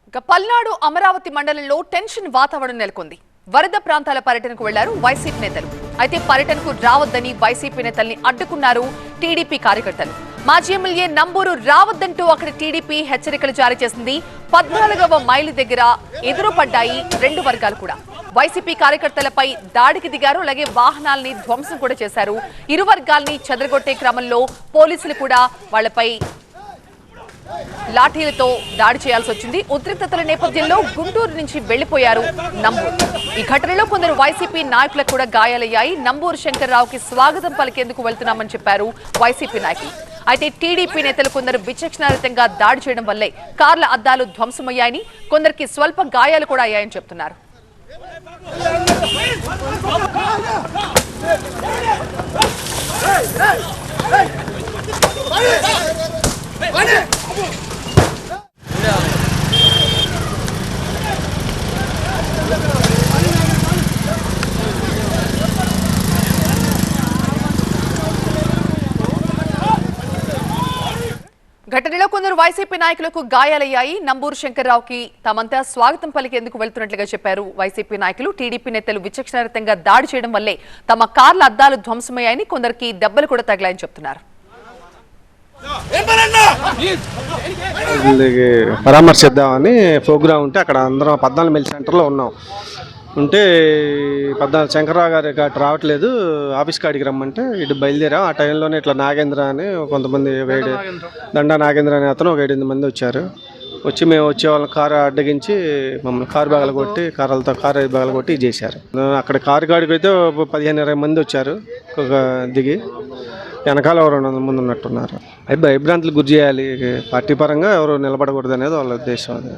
ఇక పల్నాడు అమరావతి మండలంలో టెన్షన్ వాతావరణం నెలకొంది. వరద ప్రాంతాల పర్యటనకు వెళ్లారు వైసీపీ నేతలు. అయితే పర్యటనకు రావద్దని వైసీపీ నేతల్ని అడ్డుకున్నారు టీడీపీ కార్యకర్తలు. మాజీ ఎమ్మెల్యే నంబూరు రావద్దంటూ అక్కడ టీడీపీ హెచ్చరికలు జారీ చేసింది. 14వ మైలు దగ్గర ఎదురుపడ్డాయి రెండు వర్గాలు కూడా. వైసీపీ కార్యకర్తలపై దాడికి దిగారు. అలాగే వాహనాల్ని ధ్వంసం కూడా చేశారు. ఇరు వర్గాల్ని చెదరగొట్టే క్రమంలో పోలీసులు కూడా వాళ్లపై లాఠీలతో దాడి చేయాల్సి వచ్చింది. ఉద్రిక్తతల నేపథ్యంలో గుంటూరు నుంచి వెళ్లిపోయారు నంబూరు. ఈ ఘటనలో కొందరు వైసీపీ నాయకులకు కూడా గాయాలయ్యాయి. నంబూరు శంకర్రావుకి స్వాగతం పలికేందుకు వెళ్తున్నామని చెప్పారు వైసీపీ నాయకులు. అయితే టీడీపీ నేతలు కొందరు విచక్షణారహితంగా దాడి చేయడం వల్లే కార్ల అద్దాలు ధ్వంసమయ్యాయని, కొందరికి స్వల్ప గాయాలు కూడా అయ్యాయని చెప్తున్నారు. ఘటనలో కొందరు వైసీపీ నాయకులకు గాయాలయ్యాయి. నంబూరు శంకర్రావుకి తమంతా స్వాగతం పలికేందుకు వెళ్తున్నట్లుగా చెప్పారు వైసీపీ నాయకులు. టీడీపీ నేతలు విచక్షణారహితంగా దాడి చేయడం వల్లే తమ కార్ల అద్దాలు ధ్వంసమయ్యాయని, కొందరికి దెబ్బలు కూడా తగిలాయని చెప్తున్నారు. పరామర్శిద్దామని ప్రోగ్రామ్ ఉంటే అక్కడ అందరం 14 మైల్ సెంటర్లో ఉన్నాం. ఉంటే 14 శంకర్రావు గారు అటు రావట్లేదు, ఆఫీస్ కాడికి రమ్మంటే ఇటు బయలుదేరాం. ఆ టైంలోనే ఇట్లా నాగేంద్ర అని కొంతమంది దండా నాగేంద్ర అనే అతను ఒక 7-8 మంది వచ్చారు. మేము వచ్చే వాళ్ళని కారు అడ్డగించి మమ్మల్ని కారు బాగలు కొట్టి కారు బాగలు కొట్టి చేశారు. అక్కడ కారు కాడికి అయితే 15-20 మంది వచ్చారు. దిగి వెనకాల 200 మంది ఉన్నట్టున్నారు. భయభ్రాంతులు గురి చేయాలి, పార్టీ పరంగా ఎవరు నిలబడకూడదు అనేది వాళ్ళ ఉద్దేశం. అది